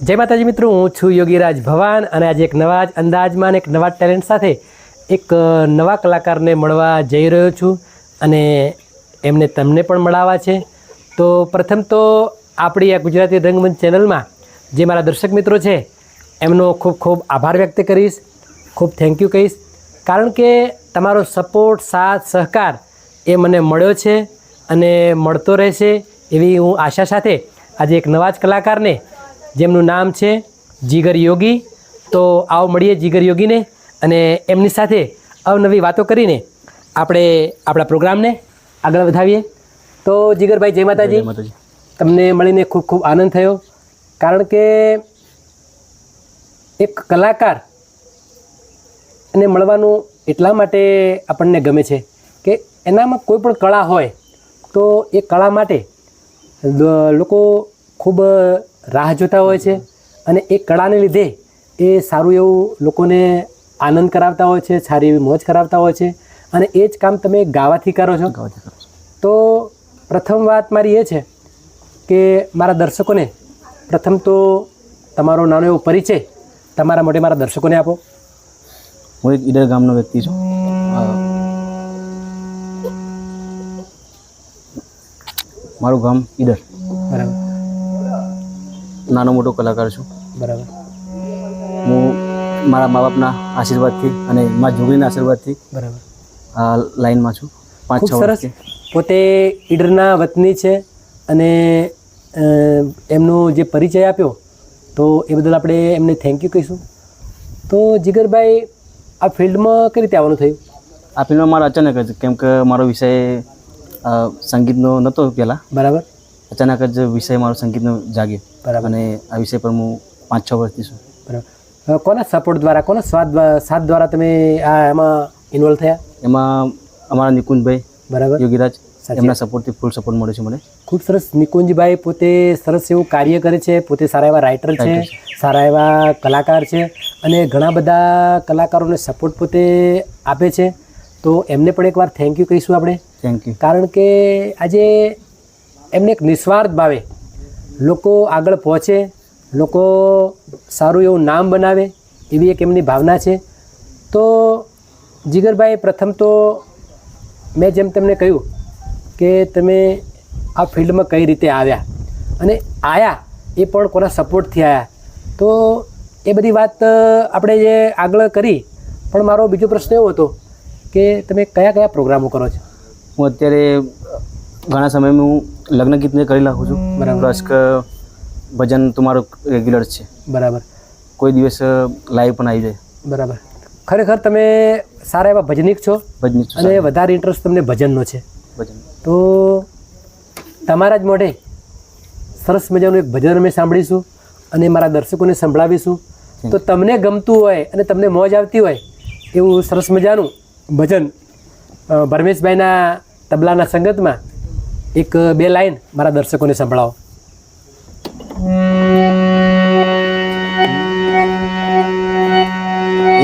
જય માતાજી મિત્રો, હું છું યોગીરાજ ભવાન અને આજે એક નવા જ અંદાજમાં અને એક નવા ટેલેન્ટ સાથે એક નવા કલાકારને મળવા જઈ રહ્યો છું અને એમને તમને પણ મળાવવા છે. તો પ્રથમ તો આપણી આ ગુજરાતી રંગમંચ ચેનલમાં જે મારા દર્શક મિત્રો છે એમનો ખૂબ ખૂબ આભાર વ્યક્ત કરીશ, ખૂબ થેન્ક યુ કહીશ, કારણ કે તમારો સપોર્ટ, સાથ, સહકાર એ મને મળ્યો છે અને મળતો રહેશે એવી હું આશા સાથે આજે એક નવા જ કલાકારને જેમનું નામ છે જીગર યોગી. તો આવો મળીએ જીગર યોગીને અને એમની સાથે અવનવી વાતો કરીને આપણે આપણા પ્રોગ્રામને આગળ વધાવીએ. તો જીગરભાઈ જય માતાજી. તમને મળીને ખૂબ ખૂબ આનંદ થયો, કારણ કે એક કલાકાર એને મળવાનું એટલા માટે આપણને ગમે છે કે એનામાં કોઈ પણ કળા હોય તો એ કળા માટે લોકો ખૂબ રાહ જોતા હોય છે અને એ કળાને લીધે એ સારું એવું લોકોને આનંદ કરાવતા હોય છે, સારી એવી મોજ કરાવતા હોય છે અને એ જ કામ તમે ગાવાથી કરો છો. તો પ્રથમ વાત મારી એ છે કે મારા દર્શકોને પ્રથમ તો તમારો નાનો એવો પરિચય તમારા મોઢે મારા દર્શકોને આપો. હું એક ઈડર ગામનો વ્યક્તિ છું. મારું ગામ ઈડર. બરાબર. નાનો મોટો કલાકાર છું. બરાબર. હું મારા મા બાપના આશીર્વાદથી અને મારા જોગીના આશીર્વાદથી બરાબર આ લાઈનમાં છું. 5-6 ખૂબ સરસ. વર્ષથી. પોતે ઈડરના વતની છે અને એમનો જે પરિચય આપ્યો તો એ બદલ આપણે એમને થેન્ક યુ કહીશું. તો જીગરભાઈ, આ ફિલ્ડમાં કઈ રીતે આવવાનું થયું? આ ફિલ્મમાં મારા અચાનક જ, કેમ કે મારો વિષય સંગીતનો નહોતો પહેલાં. બરાબર. અચાનક જ વિષય મારો સંગીતનો જાગ્યો. બરાબર. અને આ વિષય પર હું 5-6 વર્ષથી છું. બરાબર. કોના સપોર્ટ દ્વારા, કોના સાથ દ્વારા તમે આ એમાં ઇન્વોલ્વ થયા? એમાં અમારા નિકુંજભાઈ, બરાબર, યોગીરાજ, સાચી. એમના સપોર્ટથી ફૂલ સપોર્ટ મળે છે મને. ખૂબ સરસ. નિકુંજભાઈ પોતે સરસ એવું કાર્ય કરે છે, પોતે સારા એવા રાઇટર છે, સારા એવા કલાકાર છે અને ઘણા બધા કલાકારોને સપોર્ટ પોતે આપે છે. તો એમને પણ એકવાર થેન્ક યુ કહીશું આપણે. Thank you. કારણ કે આજે એમને એક નિસ્વાર્થ ભાવે લોકો આગળ પહોંચે, લોકો સારું એવું નામ બનાવે એવી એક એમની ભાવના છે. તો જીગરભાઈ, પ્રથમ તો મેં જેમ તમને કહ્યું કે તમે આ ફિલ્ડમાં કઈ રીતે આવ્યા અને આવ્યા એ પણ કોના સપોર્ટથી આવ્યા, તો એ બધી વાત આપણે જે આગળ કરી. પણ મારો બીજો પ્રશ્ન એવો હતો કે તમે કયા કયા પ્રોગ્રામો કરો છો? હું અત્યારે ઘણા સમયમાં હું લગ્ન ગીતને કરી નાખું છું. બરાબર. પ્લસ કે ભજન તો મારું રેગ્યુલર છે. બરાબર. કોઈ દિવસ લાઈવ પણ આવી જાય. બરાબર. ખરેખર તમે સારા એવા ભજનિક છો ભજન અને વધારે ઇન્ટરેસ્ટ તમને ભજનનો છે. ભજન. તો તમારા જ મોઢે સરસ મજાનું એક ભજન અમે સાંભળીશું અને મારા દર્શકોને સંભળાવીશું. તો તમને ગમતું હોય અને તમને મોજ આવતી હોય એવું સરસ મજાનું ભજન ભરમેશભાઈના તબલાના સંગતમાં 1-2 લાઈન મારા દર્શકોને સંભળાવો.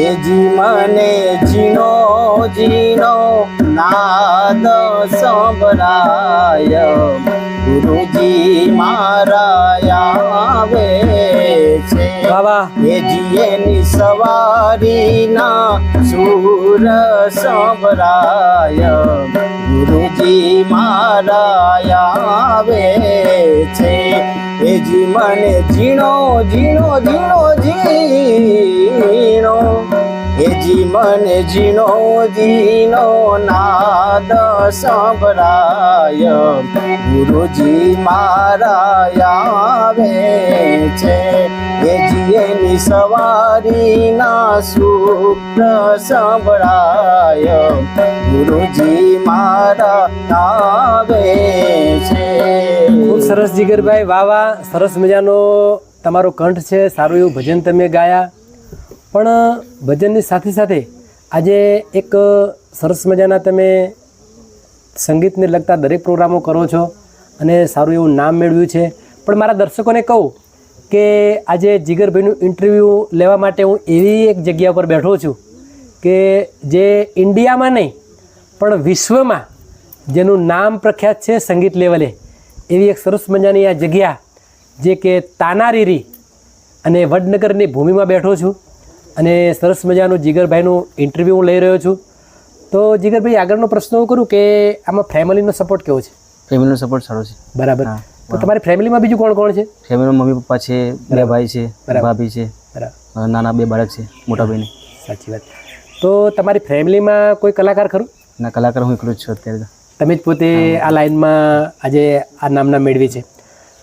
એ જી મને જીનો જીનો નાદ સંભળાય, ગુરુજી મારા આવે છે. એ જીએની સવારીના સૂર સંભળાય, ગુરુજી મારા આવે છે. એ જી મને ઝીણો ઝીણો ઝીણો ઝીણો, એ જી મને ઝીણો ઝીણો નાદ સંભળાય, ગુરુજી મારા આવે છે. એ જી એની સવારીના સૂત્ર સંભળાય, ગુરુજી મારા આવે છે. ખૂબ સરસ જીગરભાઈ, વાહ વાહ. સરસ મજાનો તમારો કંઠ છે, સારું એવું ભજન તમે ગાયા. પણ ભજનની સાથે સાથે આજે એક સરસ મજાના તમે સંગીતને લગતા દરેક પ્રોગ્રામો કરો છો અને સારું એવું નામ મેળવ્યું છે. પણ મારા દર્શકોને કહું કે આજે જીગરભાઈનું ઇન્ટરવ્યૂ લેવા માટે હું એવી એક જગ્યા પર બેઠો છું કે જે ઇન્ડિયામાં નહીં પણ વિશ્વમાં જેનું નામ પ્રખ્યાત છે સંગીત લેવલે, એવી એક સરસ મજાની આ જગ્યા જે કે તાનારીરી અને વડનગરની ભૂમિમાં બેઠો છું અને સરસ મજાનું જીગરભાઈનું ઇન્ટરવ્યૂ હું લઈ રહ્યો છું. તો જીગરભાઈ, આગળનો પ્રશ્ન હું કરું કે આમાં ફેમિલીનો સપોર્ટ કેવો છે? ફેમિલીનો સપોર્ટ સારો છે. બરાબર. તો તમારી ફેમિલીમાં બીજું કોણ કોણ છે? ફેમિલીમાં મમ્મી પપ્પા છે, 2 ભાઈ છે, ભાભી છે, બરાબર. નાના 2 બાળક છે, મોટા ભાઈની. સાચી વાત. તો તમારી ફેમિલીમાં કોઈ કલાકાર ખરું? ના, કલાકાર હું એકલો જ છું અત્યારે. તમે જ પોતે આ લાઈનમાં આજે આ નામના મેળવી છે.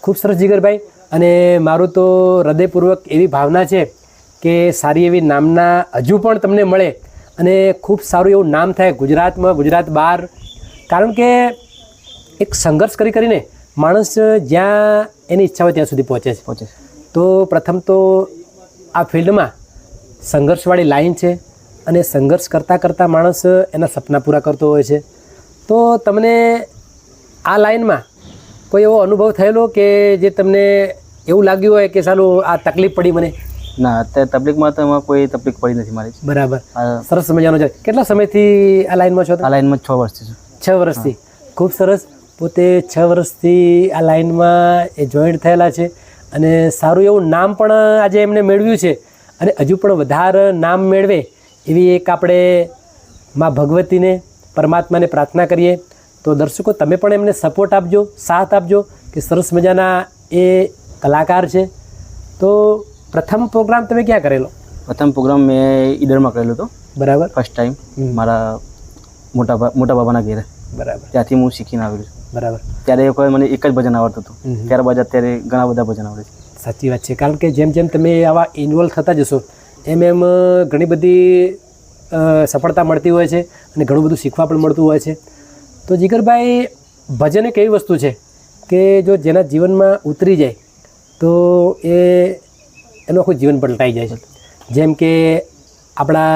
ખૂબ સરસ જીગરભાઈ. અને મારું તો હૃદયપૂર્વક એવી ભાવના છે કે સારી એવી નામના હજુ પણ તમને મળે અને ખૂબ સારું એવું નામ થાય ગુજરાતમાં, ગુજરાત બહાર. કારણ કે એક સંઘર્ષ કરીને માણસ જ્યાં એની ઈચ્છા હોય ત્યાં સુધી પહોંચે છે. તો પ્રથમ તો આ ફિલ્ડમાં સંઘર્ષવાળી લાઈન છે અને સંઘર્ષ કરતાં માણસ એના સપના પૂરા કરતો હોય છે. તો તમને આ લાઈનમાં કોઈ એવો અનુભવ થયેલો કે જે તમને એવું લાગ્યું હોય કે સાલું આ તકલીફ પડી મને? ના, અત્યારે તકલીફમાં તો એમાં કોઈ તકલીફ પડી નથી મારી. બરાબર. સરસ મજાનું છે. કેટલા સમયથી આ લાઈનમાં છો? આ લાઈનમાં 6 વર્ષથી છું. 6 વર્ષથી. ખૂબ સરસ. પોતે 6 વર્ષથી આ લાઈનમાં એ જોઈન્ટ થયેલા છે અને સારું એવું નામ પણ આજે એમને મેળવ્યું છે અને હજુ પણ વધારે નામ મેળવે એવી એક આપણે મા ભગવતીને, પરમાત્માને પ્રાર્થના કરીએ. તો દર્શકો, તમે પણ એમને સપોર્ટ આપજો, સાથ આપજો કે સરસ મજાના એ કલાકાર છે. તો પ્રથમ પ્રોગ્રામ તમે ક્યાં કરેલો? પ્રથમ પ્રોગ્રામ મેં ઈડરમાં કરેલો હતો. બરાબર. ફર્સ્ટ ટાઈમ મારા મોટા બાબાના ઘેરે. બરાબર. ત્યાંથી હું શીખીને આવેલો છું. બરાબર. ત્યારે કોઈ મને એક જ ભજન આવડતું હતું, ત્યારબાદ અત્યારે ઘણા બધા ભજન આવડે છે. સાચી વાત છે. કારણ કે જેમ જેમ તમે આવા ઇન્વોલ્વ થતા જશો એમ ઘણી બધી સફળતા મળતી હોય છે અને ઘણું બધું શીખવા પણ મળતું હોય છે. તો જીગરભાઈ, ભજન એક એવી વસ્તુ છે કે જો જેના જીવનમાં ઉતરી જાય તો એનું આખું જીવન પલટાઈ જાય છે. જેમ કે આપણા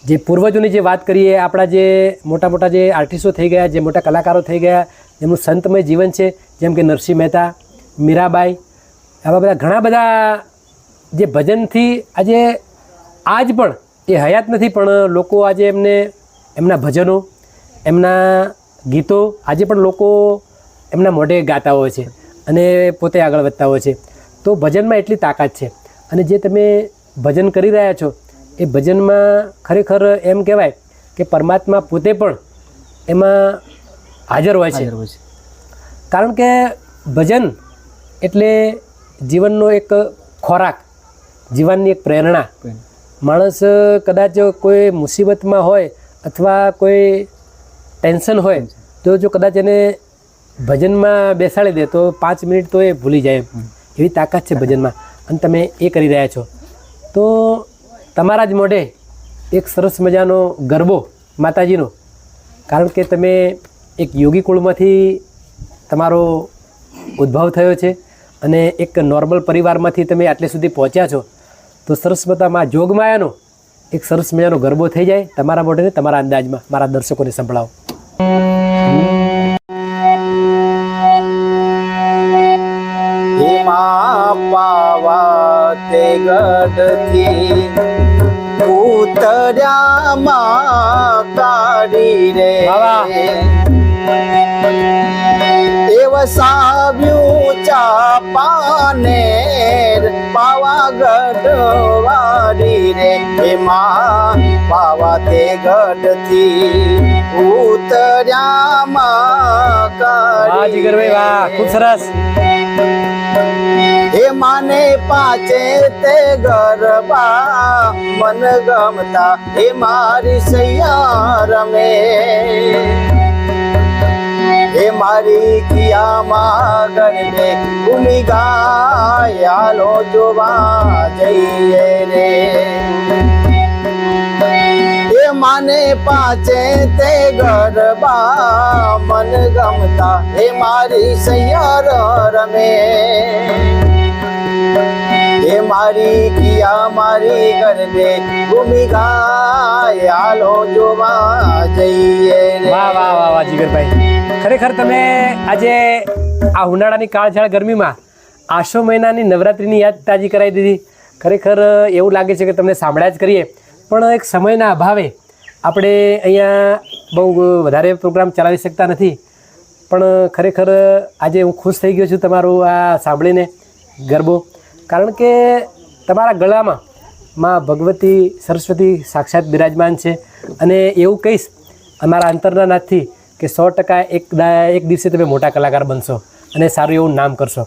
જે પૂર્વજોની જે વાત કરીએ, આપણા જે મોટા જે આર્ટિસ્ટો થઈ ગયા, જે મોટા કલાકારો થઈ ગયા, જેમનું સંતમય જીવન છે, જેમ કે નરસિંહ મહેતા, મીરાબાઈ, આવા બધા ઘણા બધા જે ભજનથી આજે આજ પણ એ હયાત નથી, પણ લોકો આજે એમના ભજનો, એમના ગીતો આજે પણ લોકો એમના મોઢે ગાતા હોય છે અને પોતે આગળ વધતા હોય છે. તો ભજનમાં એટલી તાકાત છે અને જે તમે ભજન કરી રહ્યા છો એ ભજનમાં ખરેખર એમ કહેવાય કે પરમાત્મા પોતે પણ એમાં હાજર હોય છે. કારણ કે ભજન એટલે જીવનનો એક ખોરાક, જીવનની એક પ્રેરણા. માણસ કદાચ કોઈ મુસીબતમાં હોય અથવા કોઈ ટેન્શન હોય તો જો કદાચ એને ભજનમાં બેસાડી દે તો 5 મિનિટ તો એ ભૂલી જાય. એવી તાકાત છે ભજનમાં અને તમે એ કરી રહ્યા છો. તો તમારા જ મોઢે એક સરસ મજાનો ગરબો માતાજીનો, કારણ કે તમે એક યોગી કુળમાંથી તમારો ઉદ્ભવ થયો છે અને એક નોર્મલ પરિવારમાંથી તમે આટલે સુધી પહોંચ્યા છો. તો સરસ મજામાં જોગમાયાનો એક સરસ મજાનો ગરબો થઈ જાય તમારા મોઢે, તમારા અંદાજમાં મારા દર્શકોને સંભળાવો. પાવા તે ગઢથી ઉતર્યામાં કાઢી રે એ વસાવ્યું ચાપાને પાવાગઢ વાડી રે એમાં પાવા તે ગઢથી ઉતર્યામાં કાઢી રે. ખૂબ સરસ. એ માને પાચે તે ગરબા મન ગમતા એ મારી સૈયા રમે એ મારી કિયામાં ગરબે ભૂમિ ગાયાલો જોવા જઈએ રે એ માને પાચે તે ગરબા મન ગમતા એ મારી સૈયા રમે એ મારી કિયા મારી ગરબે ભૂમિ ગાયાલો જોવા જઈએ રે. વાહ વાહ વાહ વાહ જીગરભાઈ, ખરેખર તમે આજે આ ઉનાળાની કાળઝાળ ગરમીમાં આસો મહિનાની નવરાત્રિની યાદ તાજી કરાવી દીધી. ખરેખર એવું લાગે છે કે તમને સાંભળ્યા જ કરીએ, પણ એક સમયના અભાવે આપણે અહીંયા બહુ વધારે પ્રોગ્રામ ચલાવી શકતા નથી. પણ ખરેખર આજે હું ખુશ થઈ ગયો છું તમારું આ સાંભળીને ગરબો. કારણ કે તમારા ગળામાં માં ભગવતી સરસ્વતી સાક્ષાત બિરાજમાન છે. અને એવું કહીશ અમારા અંતરના નાથથી કે 100% એક દિવસે તમે મોટા કલાકાર બનશો અને સારું એવું નામ કરશો.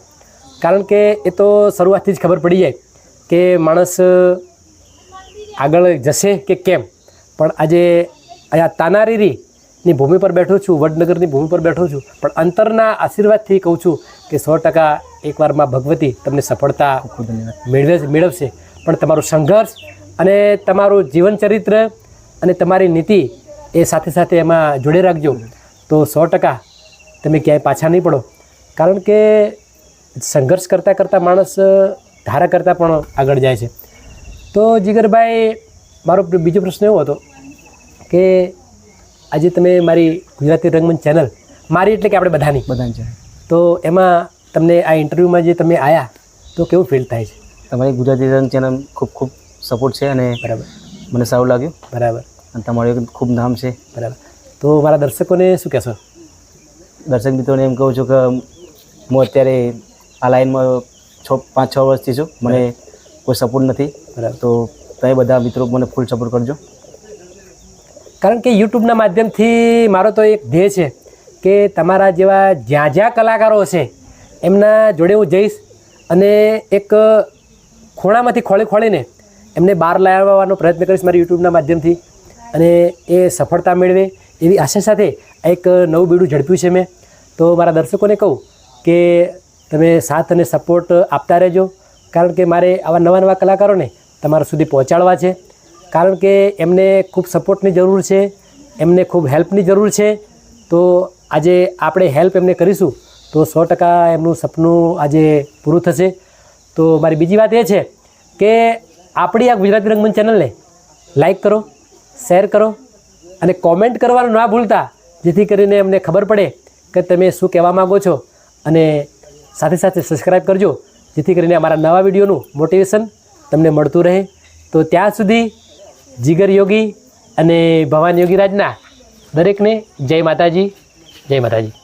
કારણ કે એ તો શરૂઆતથી જ ખબર પડી જાય કે માણસ આગળ જશે કે કેમ. પણ આજે અહીંયા તાનારીની ભૂમિ પર બેઠો છું, વડનગરની ભૂમિ પર બેઠો છું, પણ અંતરના આશીર્વાદથી કહું છું કે 100% એકવારમાં ભગવતી તમને સફળતા ખૂબ ધન્યવાદ. મેળવશે. પણ તમારું સંઘર્ષ અને તમારું જીવન ચરિત્ર અને તમારી નીતિ એ સાથે સાથે એમાં જોડે રાખજો તો 100% તમે ક્યાંય પાછા નહીં પડો. કારણ કે સંઘર્ષ કરતાં કરતાં માણસ ધારા કરતાં પણ આગળ જાય છે. તો જીગરભાઈ, મારો બીજો પ્રશ્ન એવો હતો કે આજે તમે મારી ગુજરાતી રંગમંચ ચેનલ, મારી એટલે કે આપણે બધાની, છે તો એમાં તમને આ ઇન્ટરવ્યૂમાં જે તમે આવ્યા તો કેવું ફીલ થાય છે? તમારી ગુજરાતી રંગ ચેનલ ખૂબ ખૂબ સપોર્ટ છે અને બરાબર, મને સારું લાગ્યું. બરાબર, અને તમારું એક ખૂબ નામ છે. બરાબર. તો મારા દર્શકોને શું કહેશો? દર્શક મિત્રોને એમ કહું છું કે હું અત્યારે આ લાઈનમાં 5-6 વર્ષથી છું, મને કોઈ સપોર્ટ નથી. બરાબર. તો તમે બધા મિત્રો મને ફૂલ સપોર્ટ કરજો. કારણ કે યુટ્યુબના માધ્યમથી મારો તો એક ધ્યેય છે કે તમારા જેવા જ્યાં જ્યાં કલાકારો છે એમના જોડે હું જઈશ અને એક ખૂણામાંથી ખોળીને એમને બહાર લાવવાનો પ્રયત્ન કરીશ મારી યુટ્યુબના માધ્યમથી, અને એ સફળતા મેળવે એવી આશા સાથે એક નવું બીડું ઝડપ્યું છે મેં. તો મારા દર્શકોને કહું કે તમે સાથ અને સપોર્ટ આપતા રહેજો. કારણ કે મારે આવા નવા કલાકારોને તમારા સુધી પહોંચાડવા છે. કારણ કે એમને ખૂબ સપોર્ટની જરૂર છે, એમને ખૂબ હેલ્પની જરૂર છે. તો આજે આપણે હેલ્પ એમને કરીશું તો 100% એમનું સપનું આજે પૂરું થશે. તો મારી બીજી વાત એ છે કે આપણી આ ગુજરાતી રંગમંચ ચેનલને લાઈક કરો, શેર કરો અને કોમેન્ટ કરવાનું ના ભૂલતા, જેથી કરીને અમને ખબર પડે કે તમે શું કહેવા માગો છો. અને સાથે સાથે સબસ્ક્રાઈબ કરજો જેથી કરીને અમારા નવા વિડીયોનું મોટિવેશન તમને મળતું રહે. તો ત્યાં સુધી જીગર યોગી અને ભવાન યોગીરાજના દરેકને જય માતાજી, જય માતાજી.